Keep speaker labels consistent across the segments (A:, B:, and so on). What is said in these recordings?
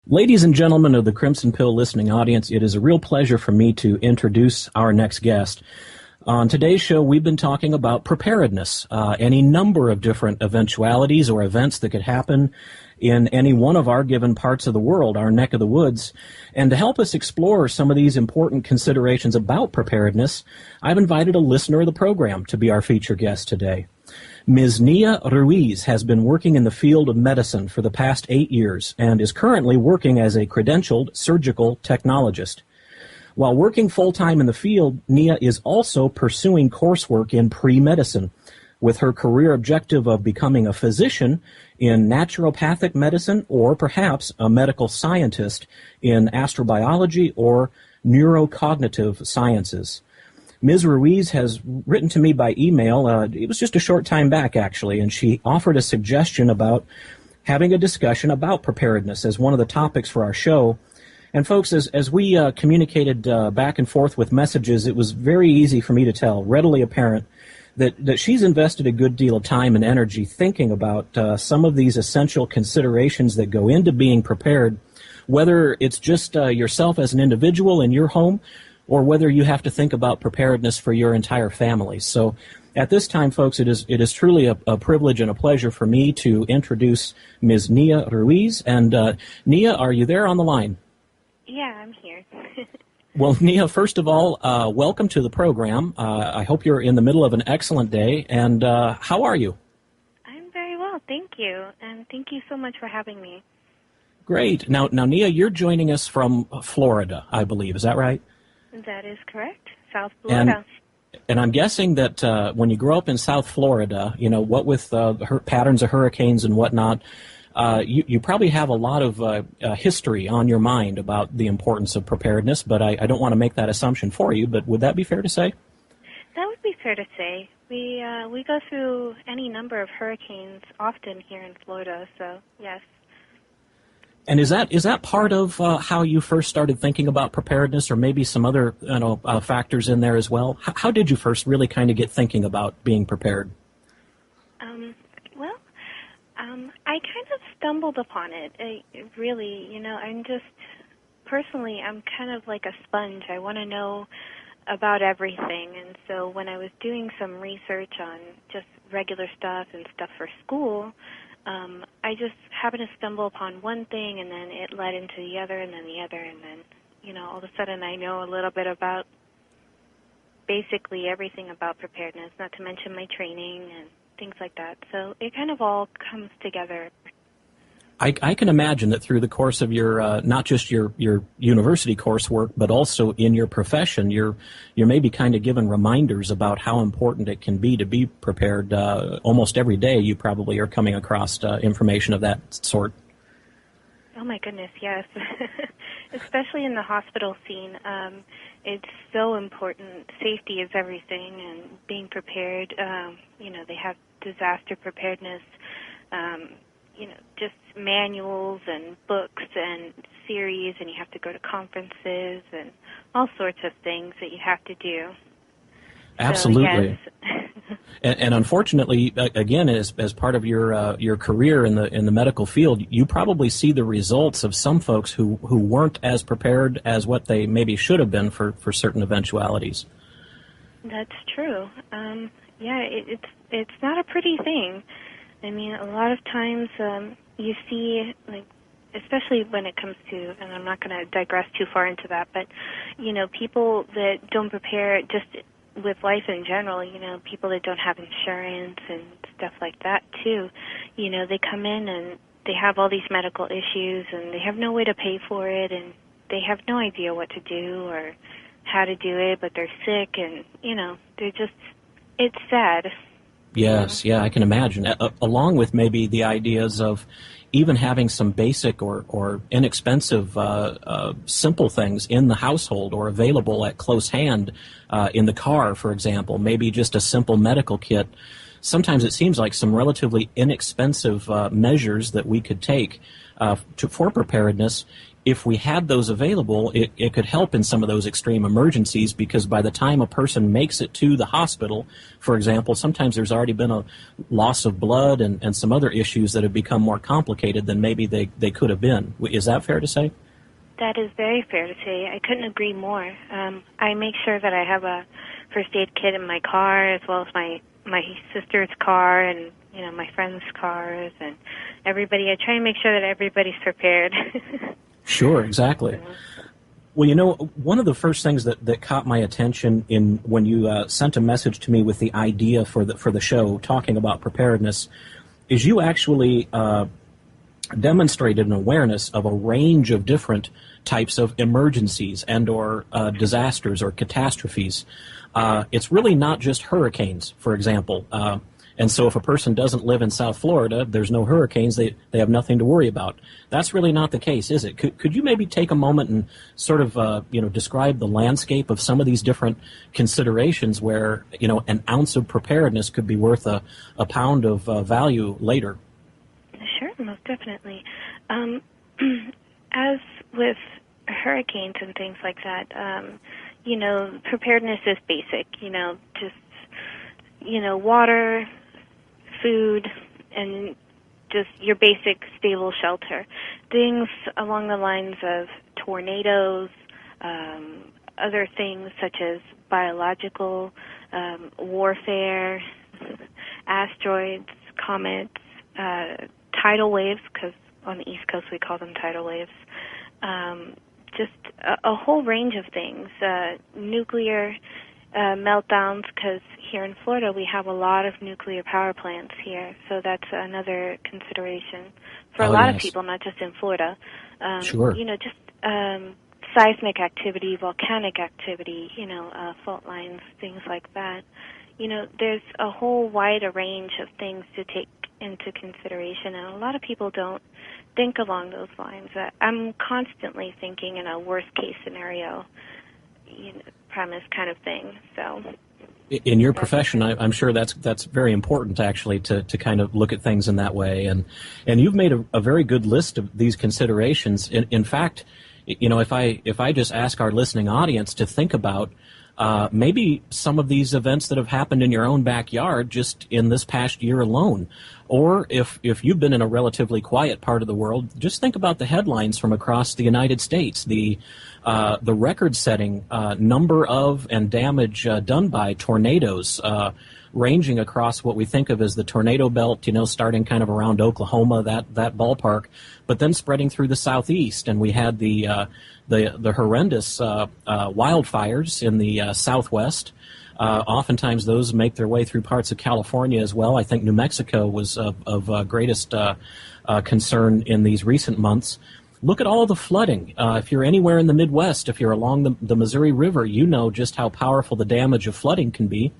A: Ladies and gentlemen of the Crimson Pill listening audience, it is a real pleasure for me to introduce our next guest. On today's show, we've been talking about preparedness, any number of different eventualities or events that could happen in any one of our given parts of the world, our neck of the woods. And to help us explore some of these important considerations about preparedness, I've invited a listener of the program to be our feature guest today. Ms. Nia Ruiz has been working in the field of medicine for the past 8 years and is currently working as a credentialed surgical technologist. While working full-time in the field, Nia is also pursuing coursework in pre-medicine, with her career objective of becoming a physician in naturopathic medicine or perhaps a medical scientist in astrobiology or neurocognitive sciences. Ms. Ruiz has written to me by email, it was just a short time back actually, and she offered a suggestion about having a discussion about preparedness as one of the topics for our show. And folks, as we communicated back and forth with messages, it was very easy for me to tell, readily apparent, that she's invested a good deal of time and energy thinking about some of these essential considerations that go into being prepared, whether it's just yourself as an individual in your home, or whether you have to think about preparedness for your entire family. So at this time, folks, it is truly a privilege and a pleasure for me to introduce Ms. Nia Ruiz. And Nia, are you there on the line?
B: Yeah, I'm here.
A: Well, Nia, first of all, welcome to the program. I hope you're in the middle of an excellent day. And how are you?
B: I'm very well, thank you. And thank you so much for having me.
A: Great. Now, Nia, you're joining us from Florida, I believe. Is that right?
B: That is correct. South Florida.
A: And I'm guessing that when you grow up in South Florida, you know, what with patterns of hurricanes and whatnot, you probably have a lot of history on your mind about the importance of preparedness, but I don't want to make that assumption for you, but would that be fair to say?
B: That would be fair to say. We go through any number of hurricanes often here in Florida, so yes.
A: And is that part of how you first started thinking about preparedness, or maybe some other factors in there as well? How did you first really kind of get thinking about being prepared?
B: I kind of stumbled upon it. Really, I'm kind of like a sponge. I want to know about everything, and so when I was doing some research on just regular stuff and stuff for school, I just happened to stumble upon one thing, and then it led into the other, and then the other, and then, all of a sudden I know a little bit about basically everything about preparedness, not to mention my training and things like that. So it kind of all comes together.
A: I can imagine that through the course of your, not just your university coursework, but also in your profession, you're maybe kind of given reminders about how important it can be to be prepared. Almost every day you probably are coming across information of that sort.
B: Oh my goodness, yes. Especially in the hospital scene. It's so important. Safety is everything, and being prepared, they have disaster preparedness, just manuals and books and series, and you have to go to conferences and all sorts of things that you have to do.
A: Absolutely.
B: So, yes.
A: And unfortunately, again, as part of your career in the medical field, you probably see the results of some folks who weren't as prepared as what they maybe should have been for certain eventualities.
B: That's true. It's not a pretty thing. I mean, a lot of times you see, especially when it comes to, and I'm not going to digress too far into that, but, people that don't prepare just with life in general, people that don't have insurance and stuff like that too, they come in and they have all these medical issues and they have no way to pay for it, and they have no idea what to do or how to do it, but they're sick, and, they're just, it's sad.
A: Yes, yeah, I can imagine. Along with maybe the ideas of even having some basic or inexpensive, simple things in the household or available at close hand in the car, for example, maybe just a simple medical kit. Sometimes it seems like some relatively inexpensive measures that we could take for preparedness. If we had those available, it could help in some of those extreme emergencies, because by the time a person makes it to the hospital, for example, sometimes there's already been a loss of blood and some other issues that have become more complicated than maybe they could have been. Is that fair to say?
B: That is very fair to say. I couldn't agree more. I make sure that I have a first aid kit in my car, as well as my sister's car and my friends' cars and everybody. I try and make sure that everybody's prepared.
A: Sure, exactly. Well, one of the first things that caught my attention when you sent a message to me with the idea for the show talking about preparedness is you actually demonstrated an awareness of a range of different types of emergencies and or disasters or catastrophes. It's really not just hurricanes, for example. And so if a person doesn't live in South Florida, there's no hurricanes, they have nothing to worry about. That's really not the case, is it? Could you maybe take a moment and sort of, describe the landscape of some of these different considerations where, an ounce of preparedness could be worth a pound of value later?
B: Sure, most definitely. As with hurricanes and things like that, preparedness is basic, just, water, food, and just your basic stable shelter. Things along the lines of tornadoes, other things such as biological warfare, asteroids, comets, tidal waves, because on the East Coast we call them tidal waves, just a whole range of things, nuclear meltdowns, because here in Florida we have a lot of nuclear power plants here, so that's another consideration for a lot of people, not just in Florida.
A: Sure.
B: Seismic activity, volcanic activity, fault lines, things like that. There's a whole wide range of things to take into consideration, and a lot of people don't think along those lines. I'm constantly thinking in a worst-case scenario, premise kind of thing. So,
A: in your profession, I'm sure that's very important, actually, to kind of look at things in that way. And you've made a very good list of these considerations. In fact, if I just ask our listening audience to think about maybe some of these events that have happened in your own backyard just in this past year alone. Or if you've been in a relatively quiet part of the world, just think about the headlines from across the United States, the record-setting number of and damage done by tornadoes, ranging across what we think of as the tornado belt, starting kind of around Oklahoma, that ballpark, but then spreading through the southeast. And we had the horrendous wildfires in the southwest. Oftentimes those make their way through parts of California as well. I think New Mexico was of greatest concern in these recent months. Look at all of the flooding. If you're anywhere in the Midwest, if you're along the Missouri River, you know just how powerful the damage of flooding can be.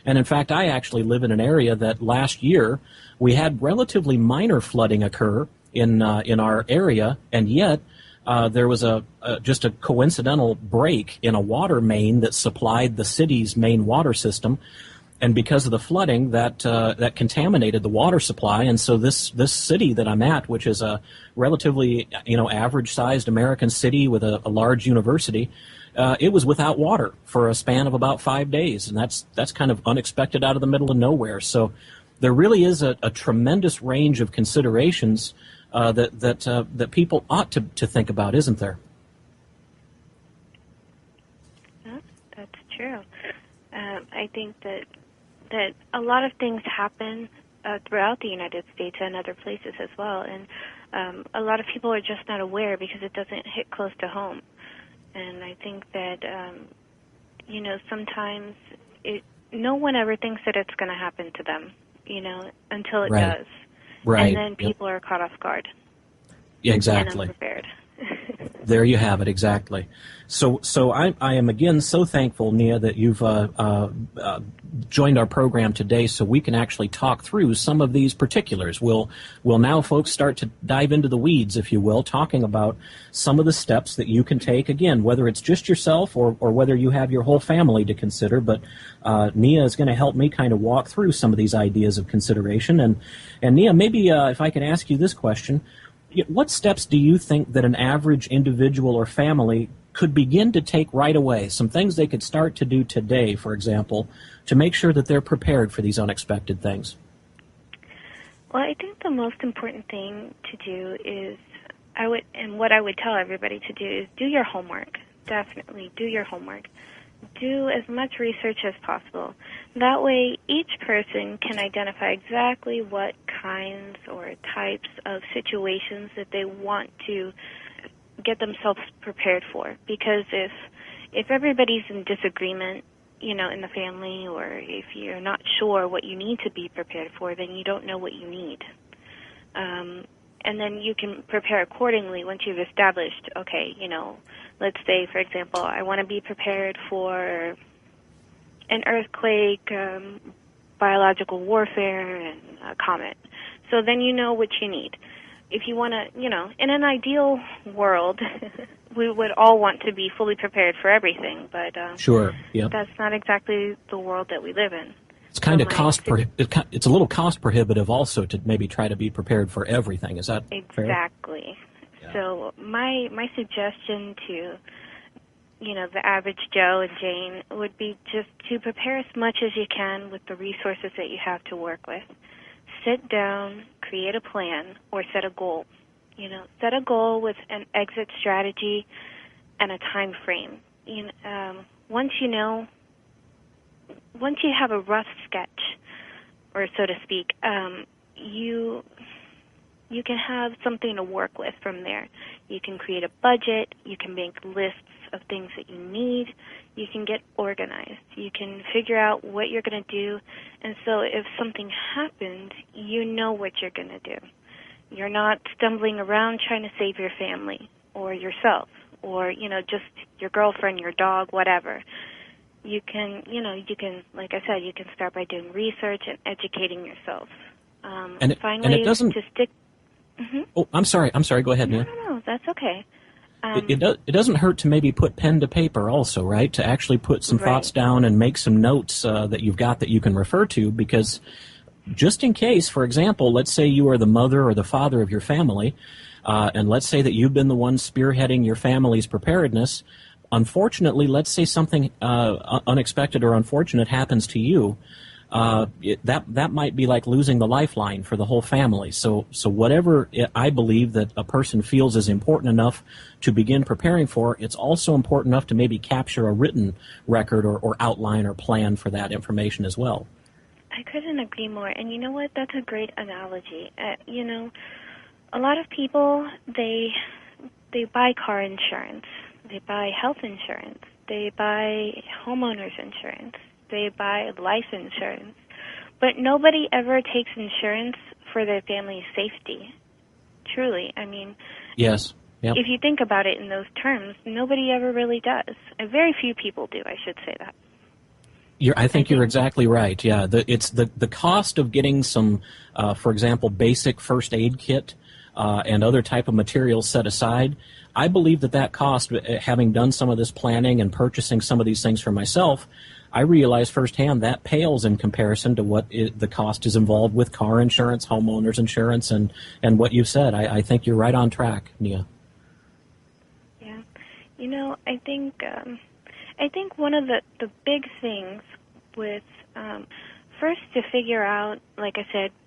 A: And in fact, I actually live in an area that last year we had relatively minor flooding occur in our area, and yet there was just a coincidental break in a water main that supplied the city's main water system, and because of the flooding, that contaminated the water supply. And so this city that I'm at, which is a relatively average-sized American city with a large university, it was without water for a span of about 5 days, and that's kind of unexpected out of the middle of nowhere. So there really is a tremendous range of considerations that people ought to think about, isn't there?
B: That's true. I think that a lot of things happen throughout the United States and other places as well, and a lot of people are just not aware because it doesn't hit close to home. And I think that sometimes no one ever thinks that it's going to happen to them, until it does.
A: Right.
B: And then people are caught off guard.
A: Yeah, exactly.
B: And unprepared.
A: There you have it, exactly. So I am again so thankful, Nia, that you've joined our program today so we can actually talk through some of these particulars. We'll now, folks, start to dive into the weeds, if you will, talking about some of the steps that you can take, again, whether it's just yourself or whether you have your whole family to consider. But Nia is going to help me kind of walk through some of these ideas of consideration. And Nia, maybe if I can ask you this question, What steps do you think that an average individual or family could begin to take right away? Some things they could start to do today, for example, to make sure that they're prepared for these unexpected things.
B: Well, I think the most important thing to do is, what I would tell everybody to do is do your homework. Definitely do your homework. Do as much research as possible. That way, each person can identify exactly what kinds or types of situations that they want to get themselves prepared for. Because if everybody's in disagreement, in the family, or if you're not sure what you need to be prepared for, then you don't know what you need. And then you can prepare accordingly once you've established, okay, let's say, for example, I want to be prepared for an earthquake, biological warfare, and a comet. So then you know what you need. If you want to, in an ideal world, we would all want to be fully prepared for everything, but
A: sure, yep.
B: That's not exactly the world that we live in.
A: It's kind of it's a little cost prohibitive also to maybe try to be prepared for everything. Is that
B: exactly
A: fair? Yeah.
B: So my suggestion to the average Joe and Jane would be just to prepare as much as you can with the resources that you have to work with. Sit down, create a plan, or set a goal. Set a goal with an exit strategy and a time frame. Once you have a rough sketch, or so to speak, you can have something to work with from there. You can create a budget. You can make lists of things that you need. You can get organized. You can figure out what you're going to do. And so if something happens, you know what you're going to do. You're not stumbling around trying to save your family or yourself or, just your girlfriend, your dog, whatever. You can, like I said, you can start by doing research and educating yourself. Finally,
A: it doesn't...
B: to stick... Mm-hmm.
A: Oh, I'm sorry. Go ahead, Nia.
B: No, that's okay.
A: It doesn't hurt to maybe put pen to paper also, right? To actually put some thoughts down and make some notes that you've got that you can refer to, because just in case, for example, let's say you are the mother or the father of your family, and let's say that you've been the one spearheading your family's preparedness. Unfortunately, let's say something unexpected or unfortunate happens to you. That might be like losing the lifeline for the whole family. So whatever I believe that a person feels is important enough to begin preparing for, it's also important enough to maybe capture a written record or outline or plan for that information as well.
B: I couldn't agree more. And you know what? That's a great analogy. A lot of people, they buy car insurance. They buy health insurance. They buy homeowners insurance. They buy life insurance. But nobody ever takes insurance for their family's safety. Truly. I mean,
A: yes. Yep.
B: If you think about it in those terms, nobody ever really does. And very few people do, I should say that.
A: I think you're exactly right. Yeah, it's the cost of getting some, for example, basic first aid kit and other type of materials set aside. I believe that cost, having done some of this planning and purchasing some of these things for myself, I realize firsthand that pales in comparison to what the cost is involved with car insurance, homeowners insurance, and what you've said. I think you're right on track, Nia.
B: Yeah, I think one of the big things with first to figure out, like I said,